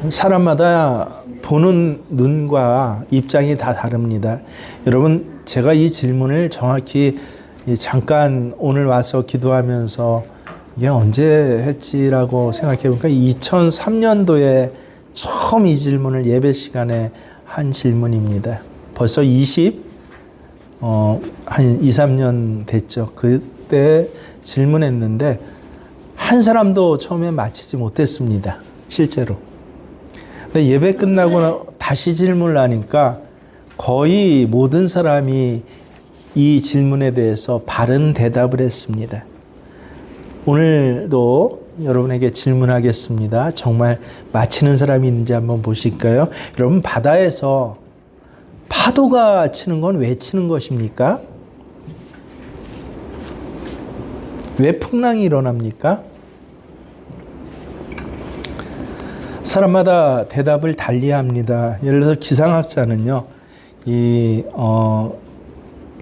사람마다 보는 눈과 입장이 다 다릅니다. 여러분, 제가 이 질문을 정확히 잠깐 오늘 와서 기도하면서 이게 언제 했지라고 생각해 보니까 2003년도에 처음 이 질문을 예배 시간에 한 질문입니다. 벌써 한 2, 3년 됐죠. 그때 질문했는데 한 사람도 처음에 맞히지 못했습니다. 실제로. 근데 예배 끝나고 다시 질문을 하니까 거의 모든 사람이 이 질문에 대해서 바른 대답을 했습니다. 오늘도 여러분에게 질문하겠습니다. 정말 맞히는 사람이 있는지 한번 보실까요? 여러분, 바다에서 파도가 치는 건 왜 치는 것입니까? 왜 풍랑이 일어납니까? 사람마다 대답을 달리합니다. 예를 들어서 기상학자는요,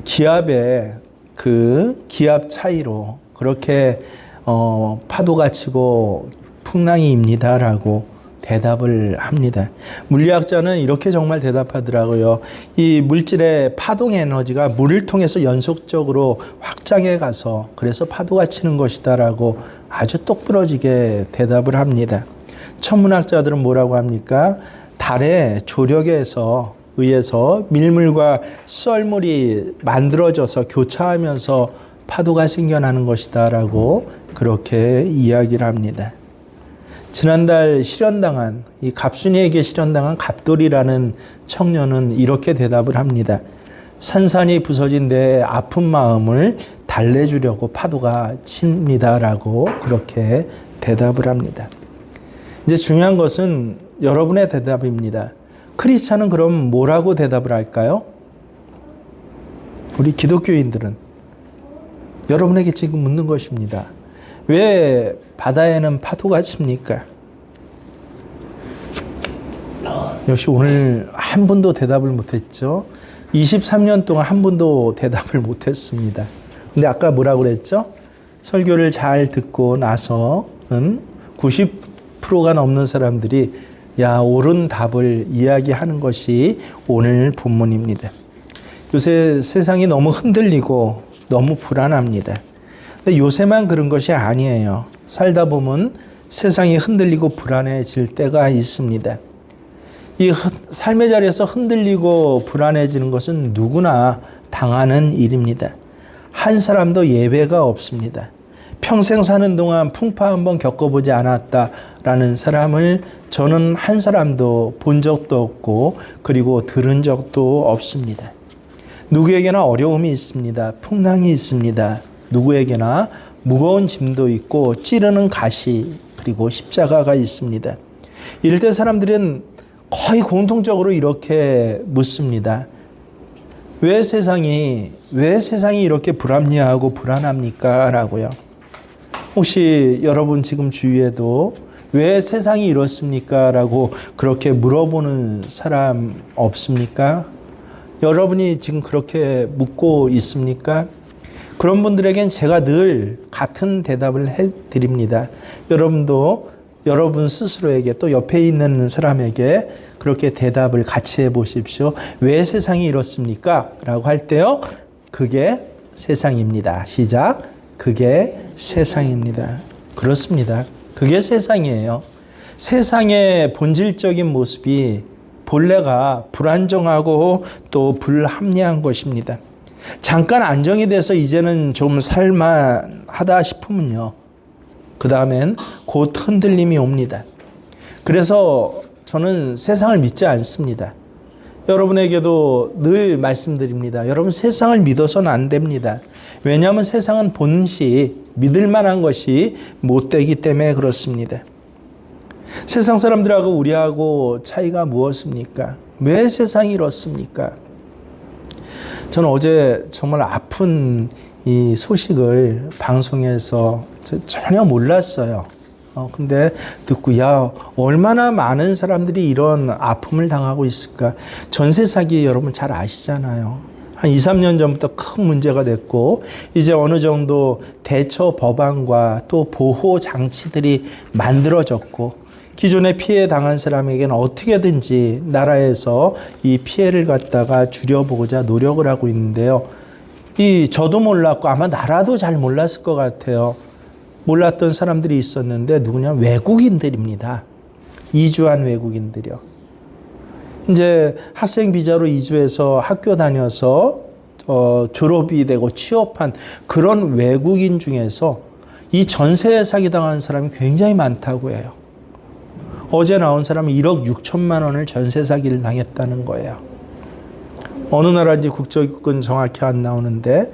기압의 그 기압 차이로 그렇게 파도가 치고 풍랑이 입니다라고 대답을 합니다. 물리학자는 이렇게 정말 대답하더라고요. 이 물질의 파동 에너지가 물을 통해서 연속적으로 확장해 가서 그래서 파도가 치는 것이다라고 아주 똑부러지게 대답을 합니다. 천문학자들은 뭐라고 합니까? 달의 조력에 의해서 밀물과 썰물이 만들어져서 교차하면서 파도가 생겨나는 것이다라고 그렇게 이야기를 합니다. 지난달 실현당한 이 갑순이에게 실현당한 갑돌이라는 청년은 이렇게 대답을 합니다. 산산이 부서진 내 아픈 마음을 달래주려고 파도가 칩니다라고 그렇게 대답을 합니다. 이제 중요한 것은 여러분의 대답입니다. 크리스찬은 그럼 뭐라고 대답을 할까요? 우리 기독교인들은 여러분에게 지금 묻는 것입니다. 왜 바다에는 파도가 칩니까? 역시 오늘 한 분도 대답을 못했죠. 23년 동안 한 분도 대답을 못했습니다. 근데 아까 뭐라고 그랬죠? 설교를 잘 듣고 나서는 90%가 넘는 사람들이 옳은 답을 이야기하는 것이 오늘 본문입니다. 요새 세상이 너무 흔들리고 너무 불안합니다. 근데 요새만 그런 것이 아니에요. 살다 보면 세상이 흔들리고 불안해질 때가 있습니다. 이 삶의 자리에서 흔들리고 불안해지는 것은 누구나 당하는 일입니다. 한 사람도 예외가 없습니다. 평생 사는 동안 풍파 한번 겪어보지 않았다라는 사람을 저는 한 사람도 본 적도 없고 그리고 들은 적도 없습니다. 누구에게나 어려움이 있습니다. 풍랑이 있습니다. 누구에게나 무거운 짐도 있고 찌르는 가시 그리고 십자가가 있습니다. 이럴 때 사람들은 거의 공통적으로 이렇게 묻습니다. 왜 세상이 이렇게 불합리하고 불안합니까? 라고요. 혹시 여러분 지금 주위에도 왜 세상이 이렇습니까? 라고 그렇게 물어보는 사람 없습니까? 여러분이 지금 그렇게 묻고 있습니까? 그런 분들에겐 제가 늘 같은 대답을 해드립니다. 여러분도 여러분 스스로에게 또 옆에 있는 사람에게 그렇게 대답을 같이 해보십시오. 왜 세상이 이렇습니까? 라고 할 때요. 그게 세상입니다. 시작. 그게 세상입니다. 그렇습니다. 그게 세상이에요. 세상의 본질적인 모습이 본래가 불안정하고 또 불합리한 것입니다. 잠깐 안정이 돼서 이제는 좀 살만하다 싶으면요. 그 다음엔 곧 흔들림이 옵니다. 그래서 저는 세상을 믿지 않습니다. 여러분에게도 늘 말씀드립니다. 여러분 세상을 믿어서는 안 됩니다. 왜냐하면 세상은 본시 믿을 만한 것이 못 되기 때문에 그렇습니다. 세상 사람들하고 우리하고 차이가 무엇입니까? 왜 세상이 이렇습니까? 저는 어제 정말 아픈 이 소식을 방송에서 전혀 몰랐어요. 근데 듣고 얼마나 많은 사람들이 이런 아픔을 당하고 있을까. 전세 사기 여러분 잘 아시잖아요. 한 2, 3년 전부터 큰 문제가 됐고 이제 어느 정도 대처 법안과 또 보호 장치들이 만들어졌고 기존에 피해 당한 사람에게는 어떻게든지 나라에서 이 피해를 갖다가 줄여보고자 노력을 하고 있는데요. 저도 몰랐고 아마 나라도 잘 몰랐을 것 같아요. 몰랐던 사람들이 있었는데 누구냐? 외국인들입니다. 이주한 외국인들이요. 이제 학생 비자로 이주해서 학교 다녀서 졸업이 되고 취업한 그런 외국인 중에서 이 전세 사기당한 사람이 굉장히 많다고 해요. 어제 나온 사람은 1억 6천만 원을 전세 사기를 당했다는 거예요. 어느 나라인지 국적은 정확히 안 나오는데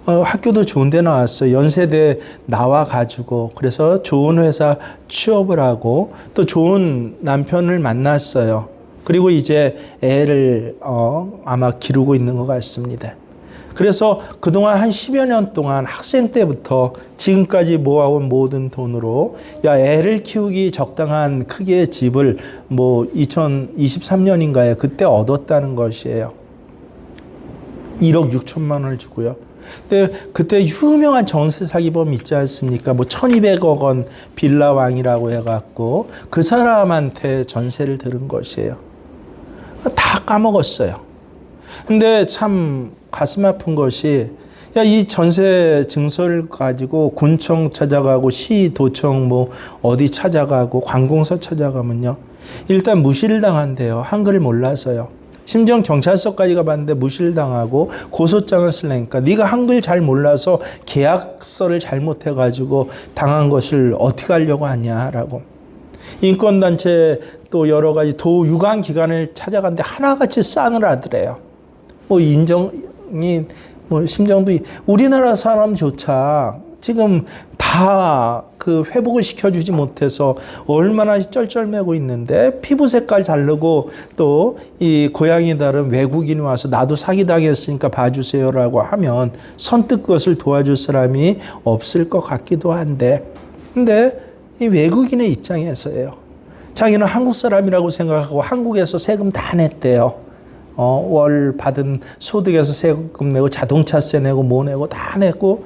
학교도 좋은 데 나왔어요. 연세대 나와가지고 그래서 좋은 회사 취업을 하고 또 좋은 남편을 만났어요. 그리고 이제 애를 아마 기르고 있는 것 같습니다. 그래서 그동안 한 10여 년 동안 학생 때부터 지금까지 모아온 모든 돈으로 애를 키우기 적당한 크기의 집을 2023년인가에 그때 얻었다는 것이에요. 1억 6천만 원을 주고요. 근데 그때 유명한 전세 사기범 있지 않습니까? 1200억 원 빌라왕이라고 해갖고 그 사람한테 전세를 들은 것이에요. 다 까먹었어요. 근데 참 가슴 아픈 것이 이 전세 증서를 가지고 군청 찾아가고 시, 도청 어디 찾아가고 관공서 찾아가면요. 일단 무시를 당한대요. 한글을 몰라서요. 심지어 경찰서까지 가봤는데 무시를 당하고 고소장을 쓰려니까 네가 한글 잘 몰라서 계약서를 잘못해가지고 당한 것을 어떻게 하려고 하냐라고. 인권단체 또 여러 가지 도유관기관을 찾아갔는데 하나같이 싸늘하더래요. 인정이 심정도 우리나라 사람조차 지금 다 그 회복을 시켜주지 못해서 얼마나 쩔쩔매고 있는데 피부 색깔 다르고 또 이 고향이 다른 외국인이 와서 나도 사기당했으니까 봐주세요라고 하면 선뜻 그것을 도와줄 사람이 없을 것 같기도 한데 근데 이 외국인의 입장에서예요. 자기는 한국 사람이라고 생각하고 한국에서 세금 다 냈대요. 월 받은 소득에서 세금 내고 자동차세 내고 뭐 내고 다 냈고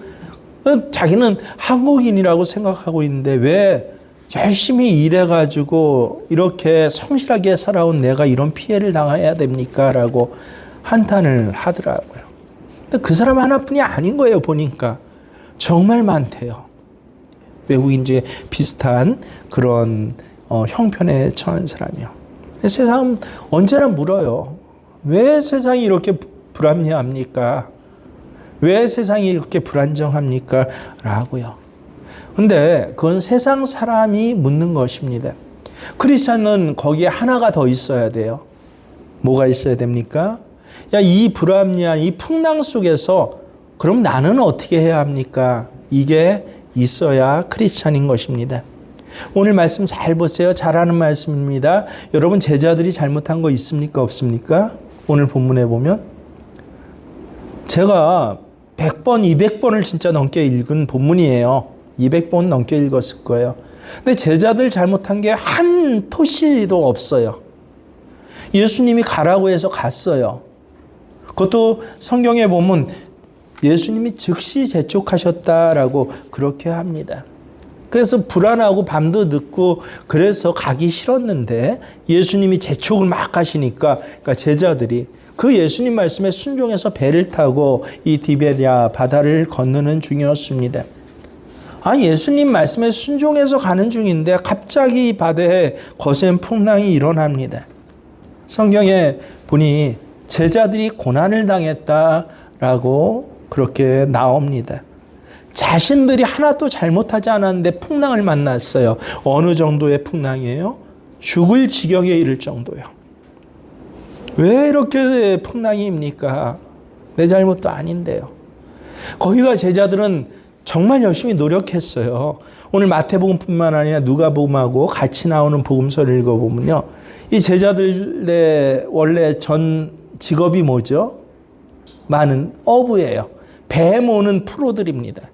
자기는 한국인이라고 생각하고 있는데 왜 열심히 일해가지고 이렇게 성실하게 살아온 내가 이런 피해를 당해야 됩니까? 라고 한탄을 하더라고요. 근데 그 사람 하나뿐이 아닌 거예요. 보니까 정말 많대요. 외국인 중에 비슷한 그런 형편에 처한 사람이요. 세상은 언제나 물어요. 왜 세상이 이렇게 불합리합니까? 왜 세상이 이렇게 불안정합니까? 라고요. 근데 그건 세상 사람이 묻는 것입니다. 크리스찬은 거기에 하나가 더 있어야 돼요. 뭐가 있어야 됩니까? 이 불합리한 이 풍랑 속에서 그럼 나는 어떻게 해야 합니까? 이게 있어야 크리스찬인 것입니다. 오늘 말씀 잘 보세요. 잘하는 말씀입니다. 여러분 제자들이 잘못한 거 있습니까? 없습니까? 오늘 본문에 보면 제가 100번, 200번을 진짜 넘게 읽은 본문이에요. 200번 넘게 읽었을 거예요. 근데 제자들 잘못한 게 한 토시도 없어요. 예수님이 가라고 해서 갔어요. 그것도 성경에 보면 예수님이 즉시 재촉하셨다라고 그렇게 합니다. 그래서 불안하고 밤도 늦고 그래서 가기 싫었는데 예수님이 재촉을 막 하시니까 그러니까 제자들이 그 예수님 말씀에 순종해서 배를 타고 이 디베랴 바다를 건너는 중이었습니다. 예수님 말씀에 순종해서 가는 중인데 갑자기 이 바다에 거센 풍랑이 일어납니다. 성경에 보니 제자들이 고난을 당했다라고 그렇게 나옵니다. 자신들이 하나도 잘못하지 않았는데 풍랑을 만났어요. 어느 정도의 풍랑이에요? 죽을 지경에 이를 정도요. 왜 이렇게 풍랑입니까? 내 잘못도 아닌데요. 거기가 제자들은 정말 열심히 노력했어요. 오늘 마태복음뿐만 아니라 누가복음하고 같이 나오는 복음서를 읽어보면요. 이 제자들의 원래 전 직업이 뭐죠? 많은 어부예요. 배 모는 프로들입니다.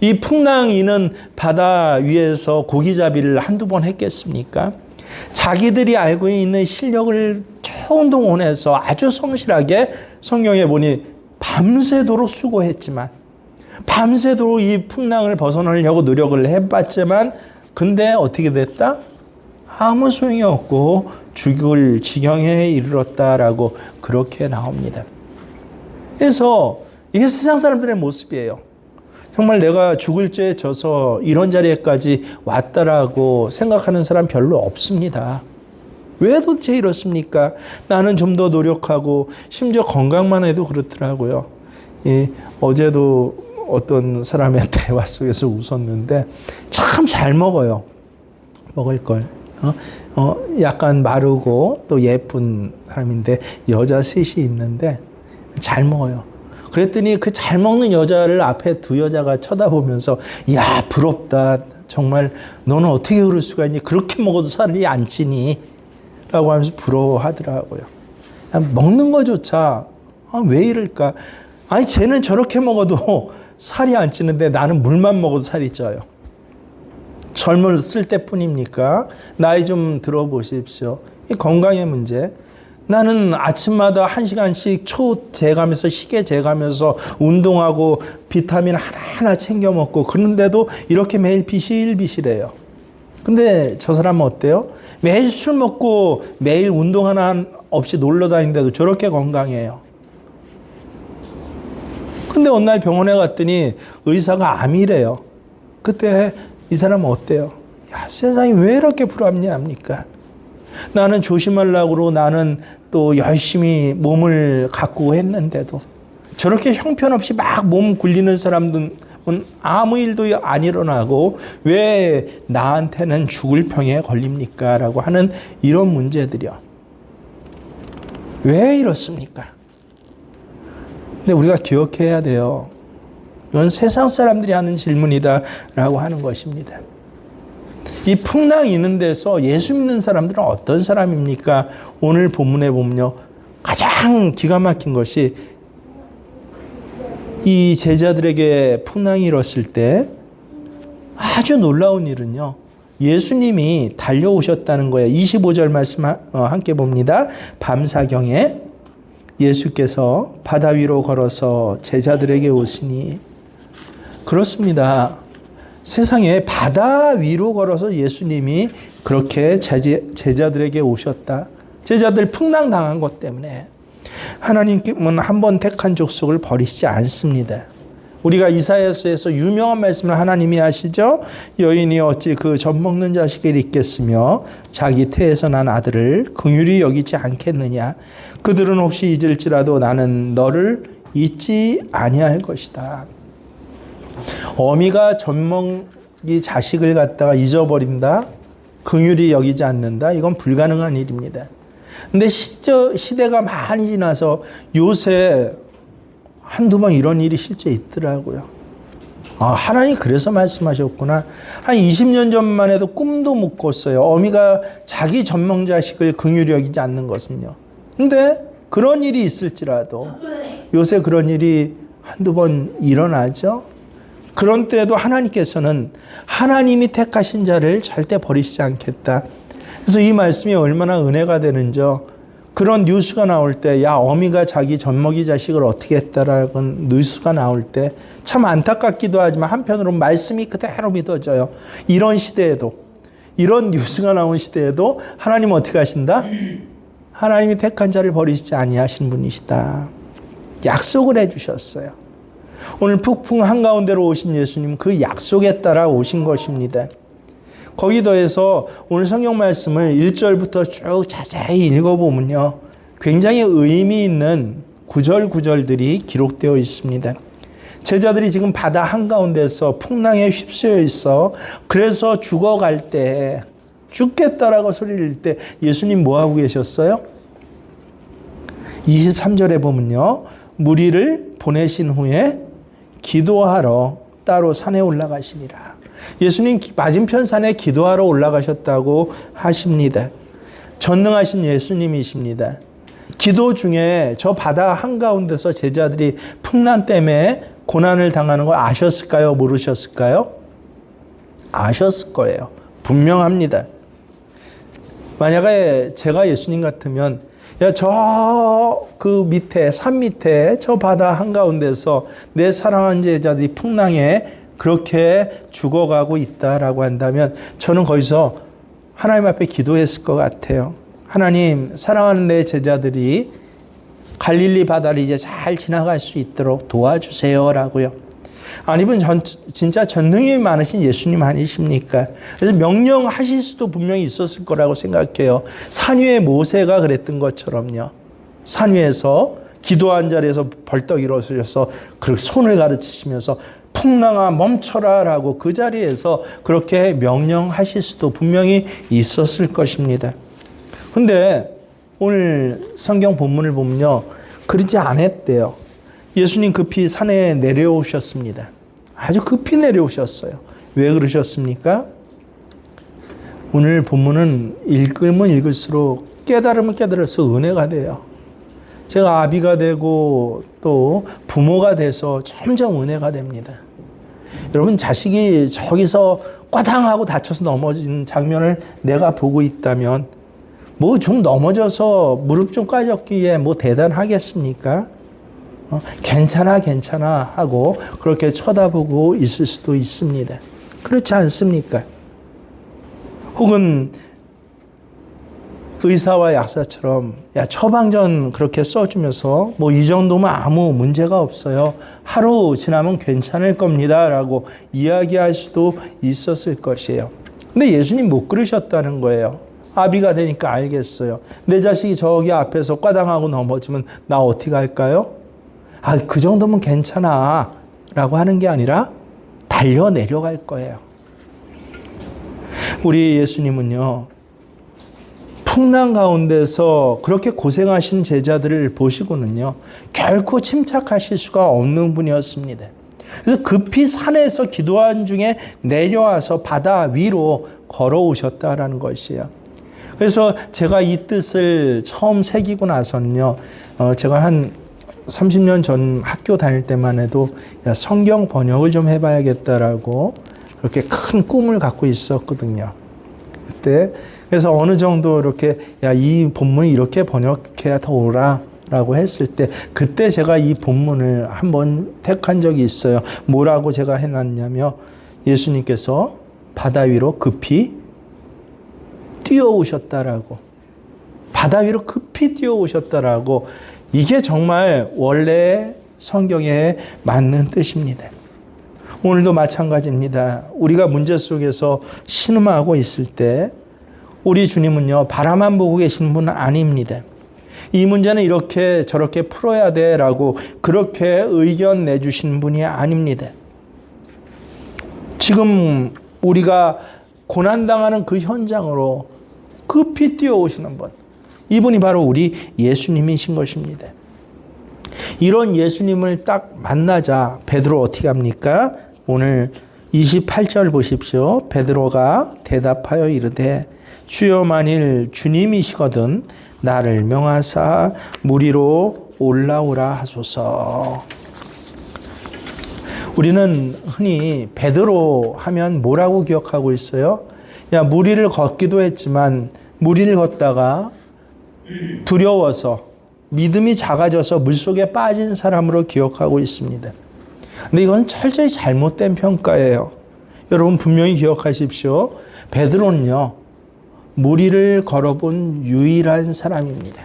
이 풍랑이는 바다 위에서 고기잡이를 한두 번 했겠습니까? 자기들이 알고 있는 실력을 총동원해서 아주 성실하게 성경에 보니 밤새도록 수고했지만 밤새도록 이 풍랑을 벗어나려고 노력을 해봤지만 근데 어떻게 됐다? 아무 소용이 없고 죽을 지경에 이르렀다라고 그렇게 나옵니다. 그래서 이게 세상 사람들의 모습이에요. 정말 내가 죽을 죄에 져서 이런 자리에까지 왔다라고 생각하는 사람 별로 없습니다. 왜 도대체 이렇습니까? 나는 좀 더 노력하고 심지어 건강만 해도 그렇더라고요. 어제도 어떤 사람의 대화 속에서 웃었는데 참 잘 먹어요. 먹을 걸. 약간 마르고 또 예쁜 사람인데 여자 셋이 있는데 잘 먹어요. 그랬더니 그 잘 먹는 여자를 앞에 두 여자가 쳐다보면서 야 부럽다. 정말 너는 어떻게 그럴 수가 있니? 그렇게 먹어도 살이 안 찌니? 라고 하면서 부러워하더라고요. 먹는 거조차 왜 이럴까? 아니 쟤는 저렇게 먹어도 살이 안 찌는데 나는 물만 먹어도 살이 쪄요. 젊었을 때뿐입니까? 나이 좀 들어보십시오. 이 건강의 문제. 나는 아침마다 1시간씩 초 재가면서 시계 재가면서 운동하고 비타민 하나하나 챙겨 먹고 그런데도 이렇게 매일 비실비실해요. 근데 저 사람은 어때요? 매일 술 먹고 매일 운동 하나 없이 놀러 다니는데도 저렇게 건강해요. 근데 어느 날 병원에 갔더니 의사가 암이래요. 그때 이 사람은 어때요? 야, 세상이 왜 이렇게 불합리합니까? 나는 조심하려고 나는 또 열심히 몸을 가꾸고 했는데도 저렇게 형편없이 막 몸 굴리는 사람들은 아무 일도 안 일어나고 왜 나한테는 죽을 병에 걸립니까? 라고 하는 이런 문제들이요. 왜 이렇습니까? 근데 우리가 기억해야 돼요. 이건 세상 사람들이 하는 질문이다 라고 하는 것입니다. 이 풍랑이 있는 데서 예수 믿는 사람들은 어떤 사람입니까? 오늘 본문에 보면요. 가장 기가 막힌 것이 이 제자들에게 풍랑이 일었을 때 아주 놀라운 일은요. 예수님이 달려오셨다는 거예요. 25절 말씀 함께 봅니다. 밤사경에 예수께서 바다 위로 걸어서 제자들에게 오시니 그렇습니다. 세상에 바다 위로 걸어서 예수님이 그렇게 제자들에게 오셨다. 제자들 풍랑 당한 것 때문에 하나님은 한 번 택한 족속을 버리지 않습니다. 우리가 이사야서에서 유명한 말씀을 하나님이 하시죠. 여인이 어찌 그 젖 먹는 자식을 잊겠으며 자기 태에서 난 아들을 긍휼히 여기지 않겠느냐. 그들은 혹시 잊을지라도 나는 너를 잊지 아니할 것이다. 어미가 젖먹이 자식을 갖다가 잊어버린다. 긍휼히 여기지 않는다. 이건 불가능한 일입니다. 근데 시대가 많이 지나서 요새 한두 번 이런 일이 실제 있더라고요. 하나님 그래서 말씀하셨구나. 한 20년 전만 해도 꿈도 못 꿨어요. 어미가 자기 젖먹 자식을 긍휼히 여기지 않는 것은요. 근데 그런 일이 있을지라도 요새 그런 일이 한두 번 일어나죠. 그런 때에도 하나님께서는 하나님이 택하신 자를 절대 버리시지 않겠다. 그래서 이 말씀이 얼마나 은혜가 되는지요. 그런 뉴스가 나올 때, 야, 어미가 자기 젖먹이 자식을 어떻게 했다라는 뉴스가 나올 때 참 안타깝기도 하지만 한편으로는 말씀이 그대로 믿어져요. 이런 시대에도, 이런 뉴스가 나온 시대에도 하나님은 어떻게 하신다? 하나님이 택한 자를 버리시지 아니하신 분이시다. 약속을 해주셨어요. 오늘 북풍 한가운데로 오신 예수님 그 약속에 따라 오신 것입니다. 거기 더해서 오늘 성경 말씀을 1절부터 쭉 자세히 읽어보면요. 굉장히 의미 있는 구절들이 기록되어 있습니다. 제자들이 지금 바다 한가운데서 풍랑에 휩쓰여 있어 그래서 죽어갈 때 죽겠다라고 소리를 때 예수님 뭐하고 계셨어요? 23절에 보면요. 무리를 보내신 후에 기도하러 따로 산에 올라가시니라. 예수님 맞은편 산에 기도하러 올라가셨다고 하십니다. 전능하신 예수님이십니다. 기도 중에 저 바다 한가운데서 제자들이 풍랑 때문에 고난을 당하는 걸 아셨을까요? 모르셨을까요? 아셨을 거예요. 분명합니다. 만약에 제가 예수님 같으면 저 그 밑에 산 밑에 저 바다 한가운데서 내 사랑하는 제자들이 풍랑에 그렇게 죽어가고 있다라고 한다면 저는 거기서 하나님 앞에 기도했을 것 같아요. 하나님, 사랑하는 내 제자들이 갈릴리 바다를 이제 잘 지나갈 수 있도록 도와주세요라고요. 아니면 진짜 전능이 많으신 예수님 아니십니까? 그래서 명령하실 수도 분명히 있었을 거라고 생각해요. 산 위에 모세가 그랬던 것처럼요. 산 위에서 기도한 자리에서 벌떡 일어서셔서 그 손을 가르치시면서 풍랑아 멈춰라 라고 그 자리에서 그렇게 명령하실 수도 분명히 있었을 것입니다. 근데 오늘 성경 본문을 보면요, 그러지 않았대요. 예수님 급히 산에 내려오셨습니다. 아주 급히 내려오셨어요. 왜 그러셨습니까? 오늘 본문은 읽으면 읽을수록 깨달으면 깨달을수록 은혜가 돼요. 제가 아비가 되고 또 부모가 돼서 점점 은혜가 됩니다. 여러분, 자식이 저기서 꽈당하고 다쳐서 넘어진 장면을 내가 보고 있다면 뭐 좀 넘어져서 무릎 좀 까졌기에 뭐 대단하겠습니까? 괜찮아 하고 그렇게 쳐다보고 있을 수도 있습니다. 그렇지 않습니까? 혹은 의사와 약사처럼 야, 처방전 그렇게 써주면서 뭐 이 정도면 아무 문제가 없어요. 하루 지나면 괜찮을 겁니다 라고 이야기할 수도 있었을 것이에요. 근데 예수님 못 그러셨다는 거예요. 아비가 되니까 알겠어요. 내 자식이 저기 앞에서 꽈당하고 넘어지면 나 어떻게 할까요? 아, 그 정도면 괜찮아 라고 하는 게 아니라 달려 내려갈 거예요. 우리 예수님은요, 풍랑 가운데서 그렇게 고생하신 제자들을 보시고는요, 결코 침착하실 수가 없는 분이었습니다. 그래서 급히 산에서 기도한 중에 내려와서 바다 위로 걸어오셨다라는 것이에요. 그래서 제가 이 뜻을 처음 새기고 나서는요, 제가 한 30년 전 학교 다닐 때만 해도 야, 성경 번역을 좀 해봐야겠다라고 그렇게 큰 꿈을 갖고 있었거든요. 그때 그래서 어느 정도 이렇게 야, 이 본문이 이렇게 번역해야 더 옳아라고 했을 때 그때 제가 이 본문을 한번 택한 적이 있어요. 뭐라고 제가 해놨냐면 예수님께서 바다 위로 급히 뛰어오셨다라고, 바다 위로 급히 뛰어오셨다라고, 이게 정말 원래 성경에 맞는 뜻입니다. 오늘도 마찬가지입니다. 우리가 문제 속에서 신음하고 있을 때 우리 주님은요, 바라만 보고 계시는 분은 아닙니다. 이 문제는 이렇게 저렇게 풀어야 돼라고 그렇게 의견 내주시는 분이 아닙니다. 지금 우리가 고난당하는 그 현장으로 급히 뛰어오시는 분, 이분이 바로 우리 예수님이신 것입니다. 이런 예수님을 딱 만나자 베드로 어떻게 합니까? 오늘 28절 보십시오. 베드로가 대답하여 이르되 주여 만일 주님이시거든 나를 명하사 물 위로 올라오라 하소서. 우리는 흔히 베드로 하면 뭐라고 기억하고 있어요? 야, 물 위를 걷기도 했지만 물 위를 걷다가 두려워서 믿음이 작아져서 물속에 빠진 사람으로 기억하고 있습니다. 근데 이건 철저히 잘못된 평가예요. 여러분 분명히 기억하십시오. 베드로는요, 물 위를 걸어본 유일한 사람입니다.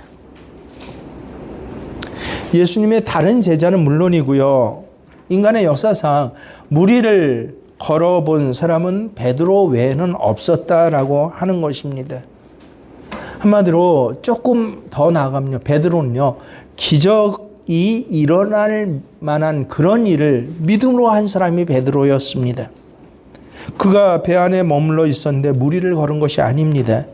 예수님의 다른 제자는 물론이고요, 인간의 역사상 물 위를 걸어본 사람은 베드로 외에는 없었다라고 하는 것입니다. 한마디로 조금 더 나아가면요, 베드로는요, 기적이 일어날 만한 그런 일을 믿음으로 한 사람이 베드로였습니다. 그가 배 안에 머물러 있었는데 물 위를 걸은 것이 아닙니다.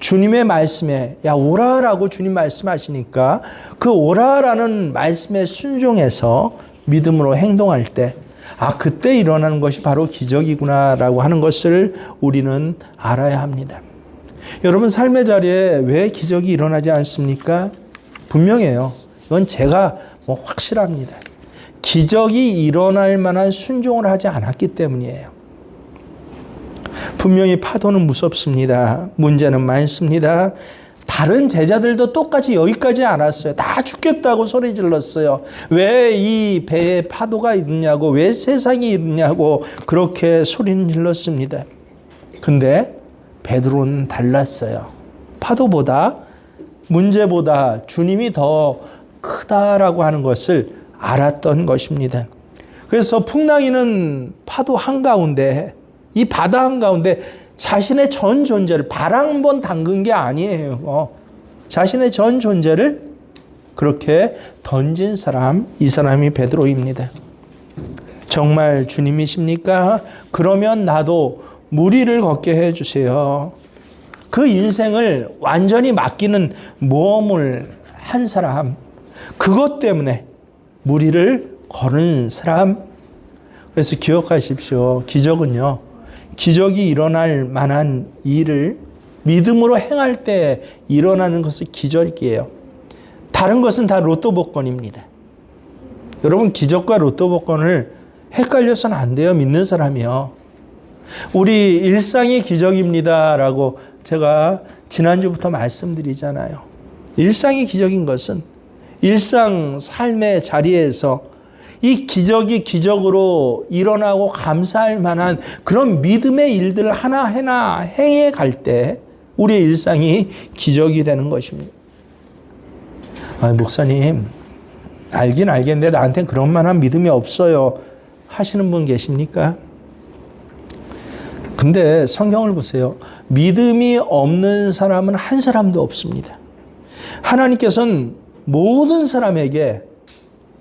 주님의 말씀에 야, 오라라고 주님 말씀하시니까 그 오라라는 말씀에 순종해서 믿음으로 행동할 때, 아, 그때 일어나는 것이 바로 기적이구나라고 하는 것을 우리는 알아야 합니다. 여러분 삶의 자리에 왜 기적이 일어나지 않습니까? 분명해요. 이건 제가 확실합니다. 기적이 일어날 만한 순종을 하지 않았기 때문이에요. 분명히 파도는 무섭습니다. 문제는 많습니다. 다른 제자들도 똑같이 여기까지 안 왔어요. 다 죽겠다고 소리 질렀어요. 왜 이 배에 파도가 있느냐고, 왜 세상이 있느냐고 그렇게 소리는 질렀습니다. 근데 베드로는 달랐어요. 파도보다, 문제보다 주님이 더 크다라고 하는 것을 알았던 것입니다. 그래서 풍랑이는 파도 한가운데, 이 바다 한가운데 자신의 전 존재를 발 한 번 담근 게 아니에요. 자신의 전 존재를 그렇게 던진 사람, 이 사람이 베드로입니다. 정말 주님이십니까? 그러면 나도 무리를 걷게 해주세요. 그 인생을 완전히 맡기는 모험을 한 사람, 그것 때문에 무리를 거는 사람. 그래서 기억하십시오. 기적은요, 기적이 일어날 만한 일을 믿음으로 행할 때 일어나는 것이 기적이에요. 다른 것은 다 로또 복권입니다. 여러분, 기적과 로또 복권을 헷갈려서는 안 돼요. 믿는 사람이요. 우리 일상이 기적입니다라고 제가 지난주부터 말씀드리잖아요. 일상이 기적인 것은 일상 삶의 자리에서 이 기적이 기적으로 일어나고 감사할 만한 그런 믿음의 일들을 하나하나 행해 갈 때 우리의 일상이 기적이 되는 것입니다. 목사님, 알긴 알겠는데 나한테는 그런 만한 믿음이 없어요 하시는 분 계십니까? 근데 성경을 보세요. 믿음이 없는 사람은 한 사람도 없습니다. 하나님께서는 모든 사람에게,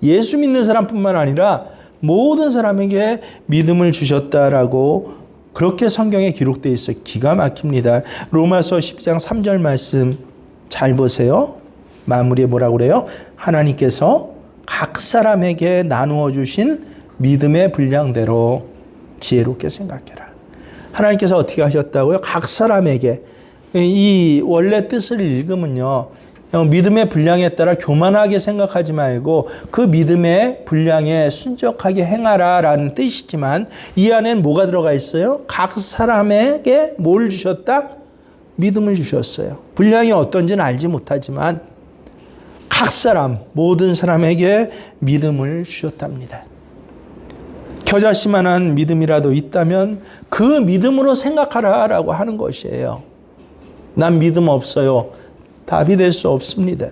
예수 믿는 사람뿐만 아니라 모든 사람에게 믿음을 주셨다라고 그렇게 성경에 기록되어 있어요. 기가 막힙니다. 로마서 10장 3절 말씀 잘 보세요. 마무리에 뭐라고 그래요? 하나님께서 각 사람에게 나누어 주신 믿음의 분량대로 지혜롭게 생각해라. 하나님께서 어떻게 하셨다고요? 각 사람에게. 이 원래 뜻을 읽으면요, 믿음의 분량에 따라 교만하게 생각하지 말고 그 믿음의 분량에 순적하게 행하라 라는 뜻이지만, 이 안에는 뭐가 들어가 있어요? 각 사람에게 뭘 주셨다? 믿음을 주셨어요. 분량이 어떤지는 알지 못하지만 각 사람, 모든 사람에게 믿음을 주셨답니다. 겨자씨만한 믿음이라도 있다면 그 믿음으로 생각하라라고 하는 것이에요. 난 믿음 없어요. 답이 될 수 없습니다.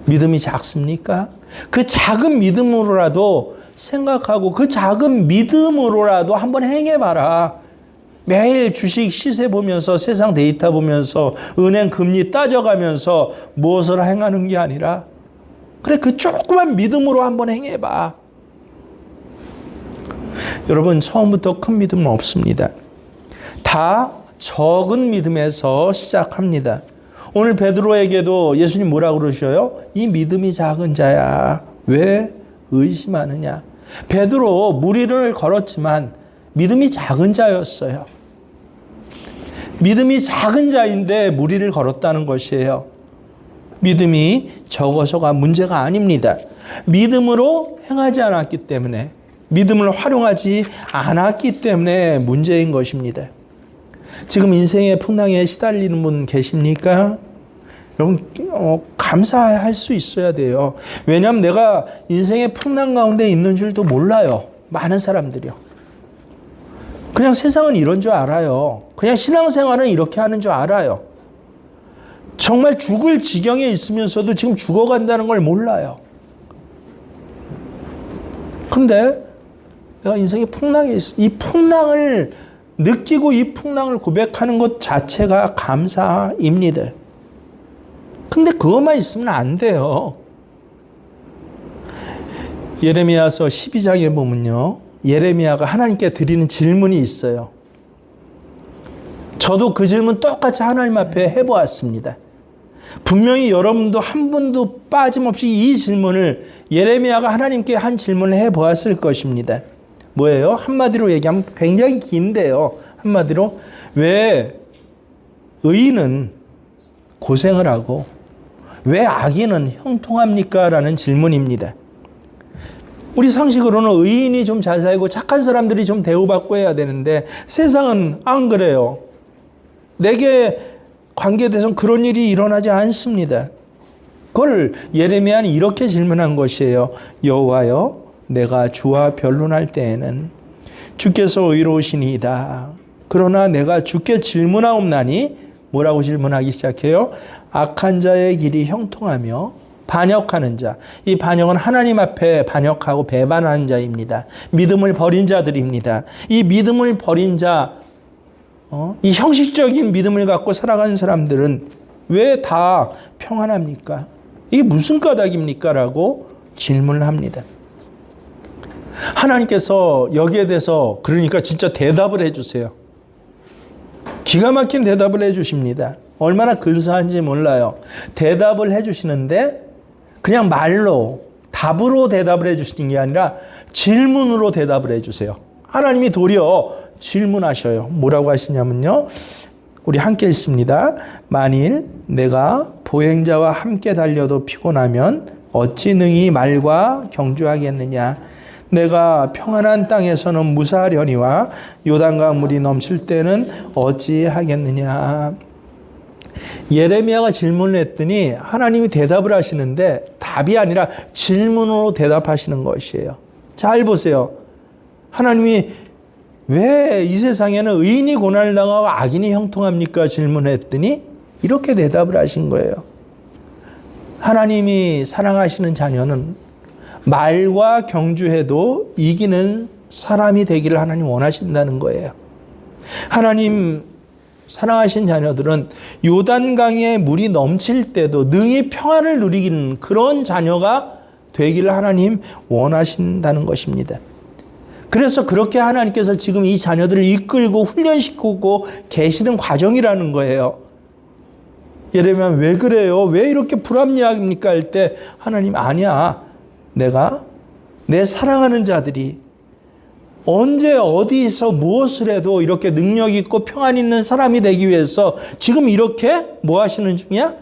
믿음이 작습니까? 그 작은 믿음으로라도 생각하고 그 작은 믿음으로라도 한번 행해봐라. 매일 주식 시세 보면서, 세상 데이터 보면서, 은행 금리 따져가면서 무엇을 행하는 게 아니라, 그래, 그 조그만 믿음으로 한번 행해봐. 여러분, 처음부터 큰 믿음은 없습니다. 다 적은 믿음에서 시작합니다. 오늘 베드로에게도 예수님 뭐라고 그러셔요? 이 믿음이 작은 자야, 왜 의심하느냐? 베드로 무리를 걸었지만 믿음이 작은 자였어요. 믿음이 작은 자인데 무리를 걸었다는 것이에요. 믿음이 적어서가 문제가 아닙니다. 믿음으로 행하지 않았기 때문에, 믿음을 활용하지 않았기 때문에 문제인 것입니다. 지금 인생의 풍랑에 시달리는 분 계십니까? 여러분, 감사할 수 있어야 돼요. 왜냐하면 내가 인생의 풍랑 가운데 있는 줄도 몰라요. 많은 사람들이요. 그냥 세상은 이런 줄 알아요. 그냥 신앙생활은 이렇게 하는 줄 알아요. 정말 죽을 지경에 있으면서도 지금 죽어간다는 걸 몰라요. 근데 내가 인생의 풍랑에 있어. 이 풍랑을 느끼고 이 풍랑을 고백하는 것 자체가 감사입니다. 근데 그것만 있으면 안 돼요. 예레미야서 12장에 보면요, 예레미야가 하나님께 드리는 질문이 있어요. 저도 그 질문 똑같이 하나님 앞에 해보았습니다. 분명히 여러분도 한 분도 빠짐없이 이 질문을, 예레미야가 하나님께 한 질문을 해보았을 것입니다. 뭐예요? 한마디로 얘기하면 굉장히 긴데요. 한마디로, 왜 의인은 고생을 하고 왜 악인은 형통합니까? 라는 질문입니다. 우리 상식으로는 의인이 좀 잘 살고 착한 사람들이 좀 대우받고 해야 되는데 세상은 안 그래요. 내게 관계돼서는 그런 일이 일어나지 않습니다. 그걸 예레미야는 이렇게 질문한 것이에요. 여호와여, 내가 주와 변론할 때에는 주께서 의로우시니이다. 그러나 내가 주께 질문하옵나니 뭐라고 질문하기 시작해요? 악한 자의 길이 형통하며 반역하는 자. 이 반역은 하나님 앞에 반역하고 배반하는 자입니다. 믿음을 버린 자들입니다. 이 믿음을 버린 자, 이 형식적인 믿음을 갖고 살아가는 사람들은 왜 다 평안합니까? 이게 무슨 까닭입니까? 라고 질문을 합니다. 하나님께서 여기에 대해서 그러니까 진짜 대답을 해주세요. 기가 막힌 대답을 해주십니다. 얼마나 근사한지 몰라요. 대답을 해주시는데 그냥 말로 답으로 대답을 해주시는 게 아니라 질문으로 대답을 해주세요. 하나님이 도리어 질문하셔요. 뭐라고 하시냐면요. 우리 함께 읽습니다. 만일 내가 보행자와 함께 달려도 피곤하면 어찌 능히 말과 경주하겠느냐. 내가 평안한 땅에서는 무사하려니와 요단강 물이 넘칠 때는 어찌 하겠느냐. 예레미야가 질문을 했더니 하나님이 대답을 하시는데 답이 아니라 질문으로 대답하시는 것이에요. 잘 보세요. 하나님이 왜 이 세상에는 의인이 고난을 당하고 악인이 형통합니까? 질문했더니 이렇게 대답을 하신 거예요. 하나님이 사랑하시는 자녀는 말과 경주해도 이기는 사람이 되기를 하나님 원하신다는 거예요. 하나님 사랑하신 자녀들은 요단강에 물이 넘칠 때도 능히 평안을 누리는 그런 자녀가 되기를 하나님 원하신다는 것입니다. 그래서 그렇게 하나님께서 지금 이 자녀들을 이끌고 훈련시키고 계시는 과정이라는 거예요. 예레미야 왜 그래요? 왜 이렇게 불합리합니까? 할 때 하나님 아니야. 내가 내 사랑하는 자들이 언제 어디서 무엇을 해도 이렇게 능력 있고 평안 있는 사람이 되기 위해서 지금 이렇게 뭐 하시는 중이야?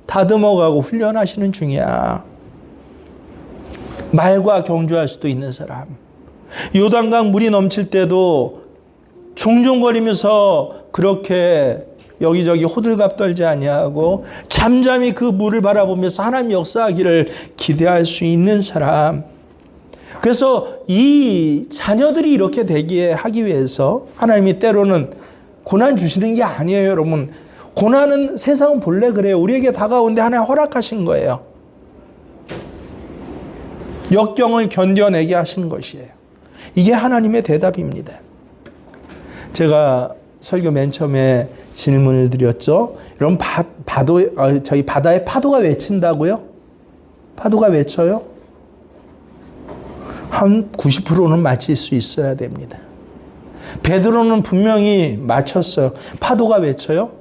다듬어가고 훈련하시는 중이야. 말과 경주할 수도 있는 사람. 요단강 물이 넘칠 때도 종종거리면서 그렇게 여기저기 호들갑 떨지 아니하고 잠잠히 그 물을 바라보면서 하나님 역사하기를 기대할 수 있는 사람. 그래서 이 자녀들이 이렇게 되게 하기 위해서 하나님이 때로는 고난 주시는 게 아니에요, 여러분. 고난은 세상은 본래 그래요. 우리에게 다가오는데 하나님 허락하신 거예요. 역경을 견뎌내게 하신 것이에요. 이게 하나님의 대답입니다. 제가 설교 맨 처음에 질문을 드렸죠. 여러분, 저희 바다에 파도가 외친다고요? 파도가 외쳐요? 한 90%는 맞힐 수 있어야 됩니다. 베드로는 분명히 맞췄어요. 파도가 외쳐요?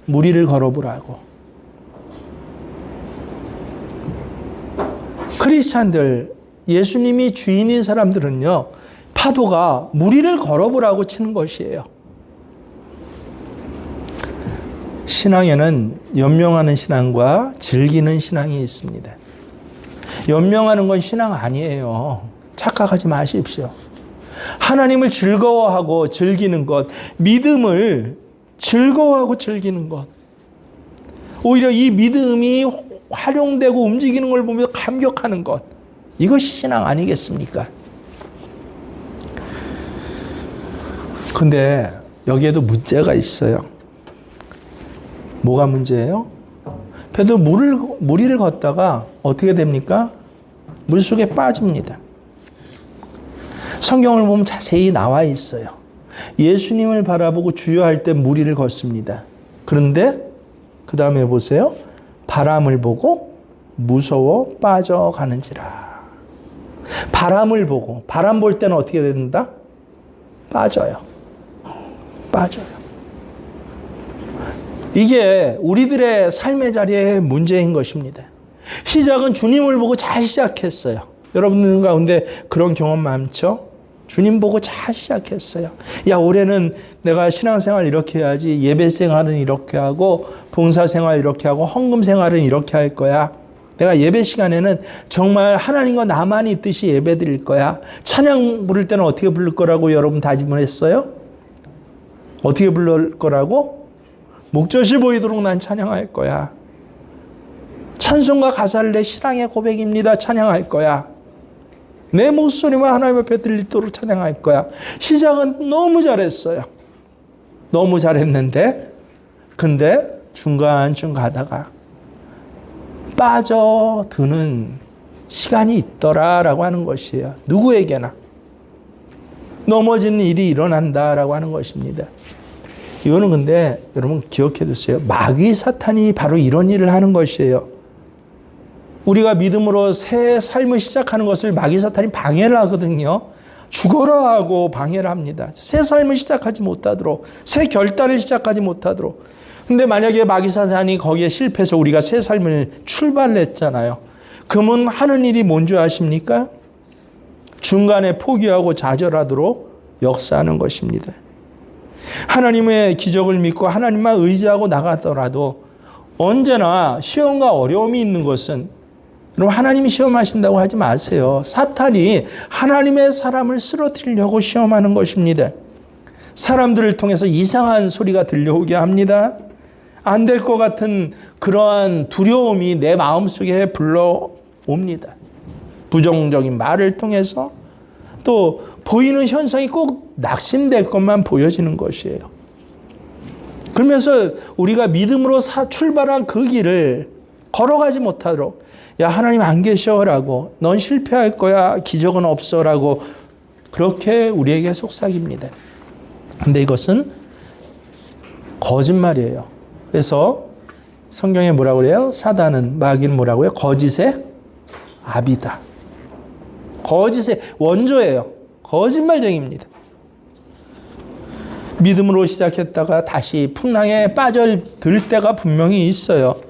무리를 걸어보라고. 크리스찬들, 예수님이 주인인 사람들은요, 파도가 무리를 걸어보라고 치는 것이에요. 신앙에는 연명하는 신앙과 즐기는 신앙이 있습니다. 연명하는 건 신앙 아니에요. 착각하지 마십시오. 하나님을 즐거워하고 즐기는 것, 믿음을 즐거워하고 즐기는 것. 오히려 이 믿음이 활용되고 움직이는 걸 보며 감격하는 것. 이것이 신앙 아니겠습니까? 근데 여기에도 문제가 있어요. 뭐가 문제예요? 베드로 무리를 걷다가 어떻게 됩니까? 물속에 빠집니다. 성경을 보면 자세히 나와 있어요. 예수님을 바라보고 주여 할 때 무리를 걷습니다. 그런데 그 다음에 보세요. 바람을 보고 무서워 빠져가는지라. 바람을 보고, 바람 볼 때는 어떻게 된다? 빠져요. 빠져요. 이게 우리들의 삶의 자리의 문제인 것입니다. 시작은 주님을 보고 잘 시작했어요. 여러분들 가운데 그런 경험 많죠? 주님 보고 잘 시작했어요. 야, 올해는 내가 신앙생활 이렇게 해야지, 예배생활은 이렇게 하고, 봉사생활 이렇게 하고, 헌금생활은 이렇게 할 거야. 내가 예배 시간에는 정말 하나님과 나만 있듯이 예배 드릴 거야. 찬양 부를 때는 어떻게 부를 거라고 여러분 다짐을 했어요? 어떻게 부를 거라고? 목젖이 보이도록 난 찬양할 거야. 찬송과 가사를 내 신앙의 고백입니다. 찬양할 거야. 내 목소리만 하나님 앞에 들리도록 찬양할 거야. 시작은 너무 잘했어요. 너무 잘했는데 근데 중간쯤 가다가 빠져드는 시간이 있더라라고 하는 것이에요. 누구에게나 넘어지는 일이 일어난다라고 하는 것입니다. 이거는 근데 여러분 기억해 두세요. 마귀 사탄이 바로 이런 일을 하는 것이에요. 우리가 믿음으로 새 삶을 시작하는 것을 마귀 사탄이 방해를 하거든요. 죽어라 하고 방해를 합니다. 새 삶을 시작하지 못하도록, 새 결단을 시작하지 못하도록. 근데 만약에 마귀 사탄이 거기에 실패해서 우리가 새 삶을 출발했잖아요. 그러면 하는 일이 뭔지 아십니까? 중간에 포기하고 좌절하도록 역사하는 것입니다. 하나님의 기적을 믿고 하나님만 의지하고 나가더라도 언제나 시험과 어려움이 있는 것은, 여러분 하나님이 시험하신다고 하지 마세요. 사탄이 하나님의 사람을 쓰러뜨리려고 시험하는 것입니다. 사람들을 통해서 이상한 소리가 들려오게 합니다. 안 될 것 같은 그러한 두려움이 내 마음속에 불러옵니다. 부정적인 말을 통해서 또 보이는 현상이 꼭 낙심될 것만 보여지는 것이에요. 그러면서 우리가 믿음으로 출발한 그 길을 걸어가지 못하도록, 야 하나님 안 계셔라고, 넌 실패할 거야, 기적은 없어라고 그렇게 우리에게 속삭입니다. 근데 이것은 거짓말이에요. 그래서 성경에 뭐라고 그래요? 사단은, 마귀는 뭐라고요? 거짓의 아비다. 거짓의 원조예요. 거짓말쟁이입니다. 믿음으로 시작했다가 다시 풍랑에 빠져들 때가 분명히 있어요.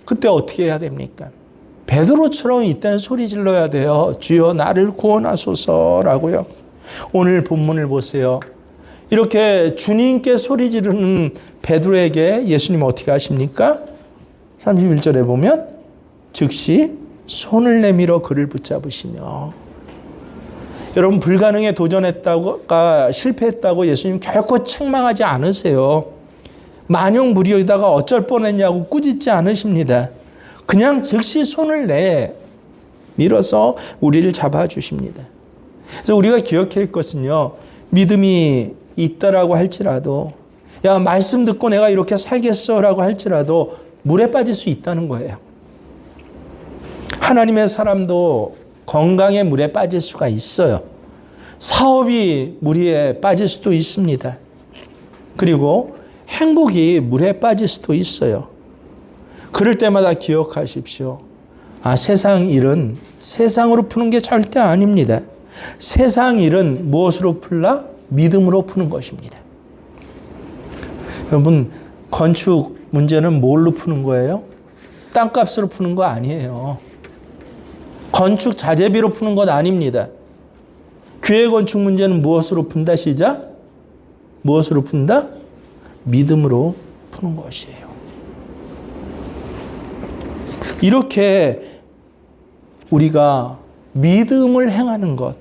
그때 어떻게 해야 됩니까? 베드로처럼 이때는 소리 질러야 돼요. 주여 나를 구원하소서라고요. 오늘 본문을 보세요. 이렇게 주님께 소리 지르는 베드로에게 예수님 어떻게 하십니까? 31절에 보면 즉시 손을 내밀어 그를 붙잡으시며. 여러분 불가능에 도전했다가 실패했다고 예수님 결코 책망하지 않으세요. 만용무리에다가 어쩔 뻔했냐고 꾸짖지 않으십니다. 그냥 즉시 손을 내밀어서 우리를 잡아주십니다. 그래서 우리가 기억해야 할 것은요, 믿음이 있다라고 할지라도, 야 말씀 듣고 내가 이렇게 살겠어라고 할지라도 물에 빠질 수 있다는 거예요. 하나님의 사람도 건강에 물에 빠질 수가 있어요. 사업이 물에 빠질 수도 있습니다. 그리고 행복이 물에 빠질 수도 있어요. 그럴 때마다 기억하십시오. 세상 일은 세상으로 푸는 게 절대 아닙니다. 세상 일은 무엇으로 풀라? 믿음으로 푸는 것입니다. 여러분, 건축 문제는 뭘로 푸는 거예요? 땅값으로 푸는 거 아니에요. 건축 자재비로 푸는 것 아닙니다. 교회 건축 문제는 무엇으로 푼다? 시작. 무엇으로 푼다? 믿음으로 푸는 것이에요. 이렇게 우리가 믿음을 행하는 것,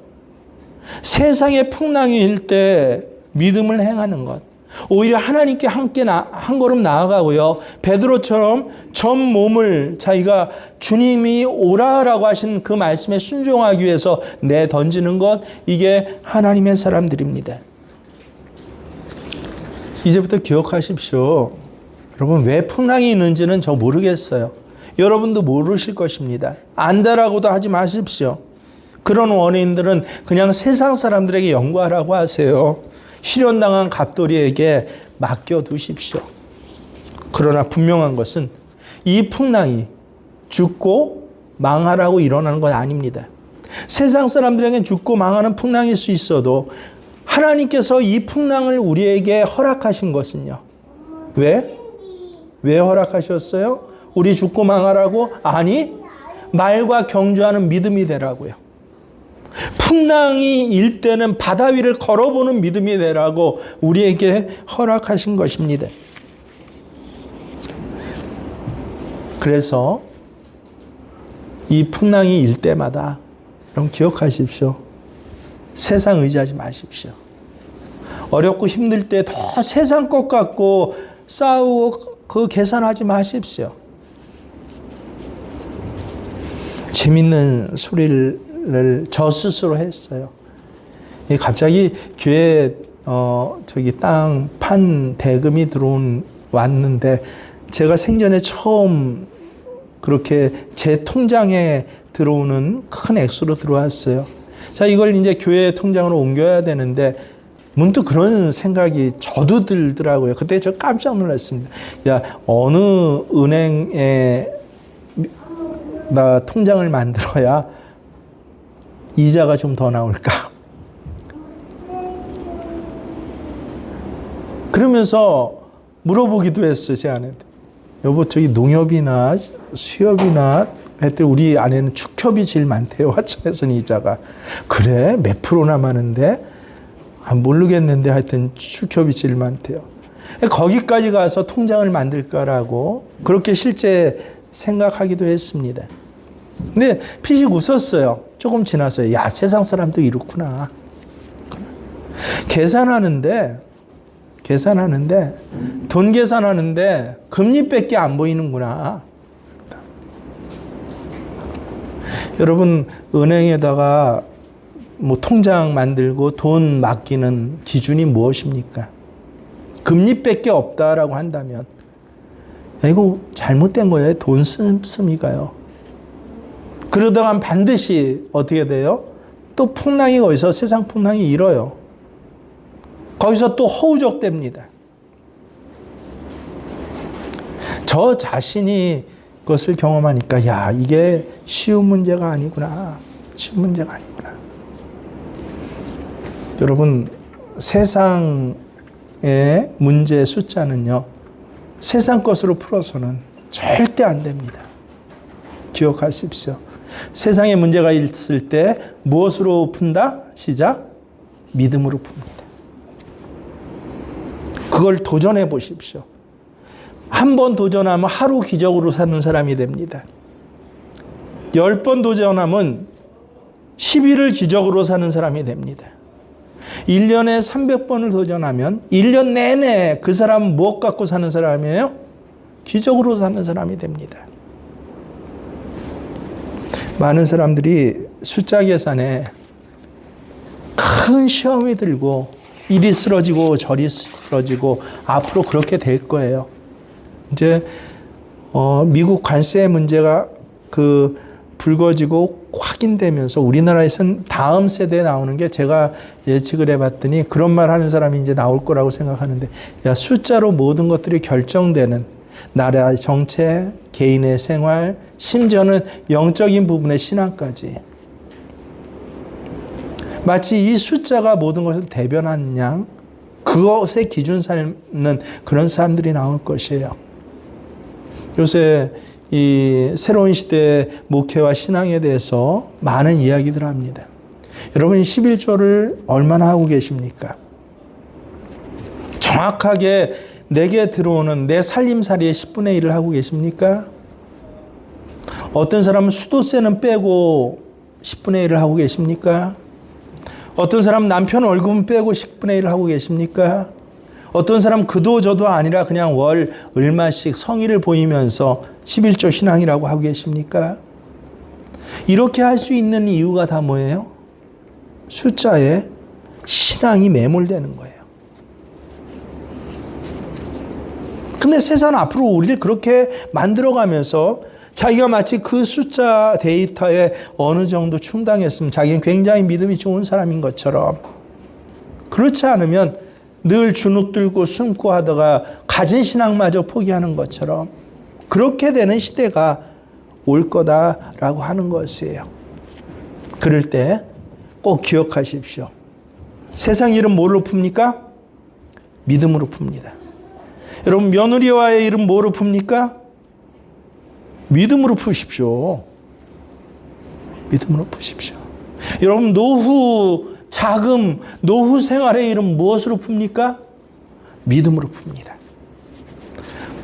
세상의 풍랑이 일 때 믿음을 행하는 것, 오히려 하나님께 함께 한 걸음 나아가고요. 베드로처럼 전 몸을 자기가 주님이 오라라고 하신 그 말씀에 순종하기 위해서 내던지는 것, 이게 하나님의 사람들입니다. 이제부터 기억하십시오. 여러분 왜 풍랑이 있는지는 저 모르겠어요. 여러분도 모르실 것입니다. 안다라고도 하지 마십시오. 그런 원인들은 그냥 세상 사람들에게 연구하라고 하세요. 실현당한 갑돌이에게 맡겨두십시오. 그러나 분명한 것은 이 풍랑이 죽고 망하라고 일어나는 건 아닙니다. 세상 사람들에게는 죽고 망하는 풍랑일 수 있어도 하나님께서 이 풍랑을 우리에게 허락하신 것은요. 왜? 왜 허락하셨어요? 우리 죽고 망하라고? 아니, 말과 경주하는 믿음이 되라고요. 풍랑이 일 때는 바다 위를 걸어보는 믿음이 되라고 우리에게 허락하신 것입니다. 그래서 이 풍랑이 일 때마다 여러분 기억하십시오. 세상 의지하지 마십시오. 어렵고 힘들 때 더 세상 것 같고 싸우고 그 계산하지 마십시오. 재밌는 소리를 저 스스로 했어요. 갑자기 교회 저기 땅 판 대금이 왔는데 제가 생전에 처음 그렇게 제 통장에 들어오는 큰 액수로 들어왔어요. 자, 이걸 이제 교회 통장으로 옮겨야 되는데 문득 그런 생각이 저도 들더라고요. 그때 저 깜짝 놀랐습니다. 야, 어느 은행에 나 통장을 만들어야 이자가 좀 더 나올까? 그러면서 물어보기도 했어요, 제 아내한테. 여보, 저기 농협이나 수협이나 하여튼 우리 아내는 축협이 제일 많대요. 하천에서는 이자가. 그래? 몇 프로나 많은데? 모르겠는데 하여튼 축협이 제일 많대요. 거기까지 가서 통장을 만들까라고 그렇게 실제 생각하기도 했습니다. 근데 피식 웃었어요. 조금 지나서요. 야, 세상 사람도 이렇구나. 계산하는데 돈 계산하는데 금리밖에 안 보이는구나. 여러분, 은행에다가 뭐 통장 만들고 돈 맡기는 기준이 무엇입니까? 금리밖에 없다라고 한다면 이거 잘못된 거예요. 돈 씀씀이가요. 그러다가 반드시 어떻게 돼요? 또 풍랑이 거기서 세상 풍랑이 일어요. 거기서 또 허우적됩니다. 저 자신이 그것을 경험하니까 야, 이게 쉬운 문제가 아니구나. 쉬운 문제가 아니구나. 여러분, 세상의 문제 숫자는요, 세상 것으로 풀어서는 절대 안 됩니다. 기억하십시오. 세상에 문제가 있을 때 무엇으로 푼다? 시작. 믿음으로 풉니다. 그걸 도전해 보십시오. 한 번 도전하면 하루 기적으로 사는 사람이 됩니다. 10번 도전하면 10일을 기적으로 사는 사람이 됩니다. 1년에 300번을 도전하면 1년 내내 그 사람은 무엇 갖고 사는 사람이에요? 기적으로 사는 사람이 됩니다. 많은 사람들이 숫자 계산에 큰 시험이 들고 이리 쓰러지고 저리 쓰러지고 앞으로 그렇게 될 거예요. 이제 미국 관세 문제가 불거지고 확인되면서 우리나라에서는 다음 세대에 나오는 게 제가 예측을 해봤더니 그런 말 하는 사람이 이제 나올 거라고 생각하는데, 야, 숫자로 모든 것들이 결정되는 나라의 정책, 개인의 생활, 심지어는 영적인 부분의 신앙까지 마치 이 숫자가 모든 것을 대변하는 양, 그것의 기준 삼는 그런 사람들이 나올 것이에요. 요새 이 새로운 시대의 목회와 신앙에 대해서 많은 이야기들을 합니다. 여러분, 11조를 얼마나 하고 계십니까? 정확하게 내게 들어오는 내 살림살이의 10분의 1을 하고 계십니까? 어떤 사람은 수도세는 빼고 10분의 1을 하고 계십니까? 어떤 사람은 남편 월급은 빼고 10분의 1을 하고 계십니까? 어떤 사람은 그도 저도 아니라 그냥 월 얼마씩 성의를 보이면서 11조 신앙이라고 하고 계십니까? 이렇게 할 수 있는 이유가 다 뭐예요? 숫자에 신앙이 매몰되는 거예요. 근데 세상은 앞으로 우리를 그렇게 만들어가면서 자기가 마치 그 숫자 데이터에 어느 정도 충당했으면 자기는 굉장히 믿음이 좋은 사람인 것처럼, 그렇지 않으면 늘 주눅 들고 숨고 하다가 가진 신앙마저 포기하는 것처럼 그렇게 되는 시대가 올 거다라고 하는 것이에요. 그럴 때 꼭 기억하십시오. 세상 일은 뭘로 풉니까? 믿음으로 풉니다. 여러분, 며느리와의 일은 뭐로 풉니까? 믿음으로 푸십시오. 믿음으로 푸십시오. 여러분, 노후 자금, 노후 생활의 일은 무엇으로 풉니까? 믿음으로 풉니다.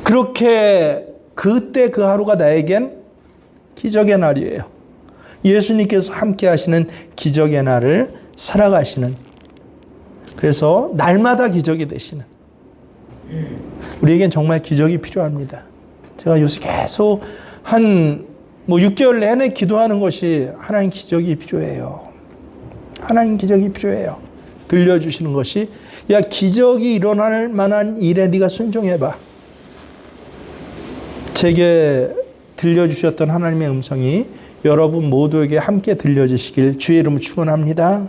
그렇게 그때 그 하루가 나에겐 기적의 날이에요. 예수님께서 함께 하시는 기적의 날을 살아가시는, 그래서 날마다 기적이 되시는, 우리에겐 정말 기적이 필요합니다. 제가 요새 계속 6개월 내내 기도하는 것이 하나님 기적이 필요해요. 하나님 기적이 필요해요. 들려주시는 것이 야, 기적이 일어날 만한 일에 네가 순종해봐. 제게 들려주셨던 하나님의 음성이 여러분 모두에게 함께 들려주시길 주의 이름으로 축원합니다.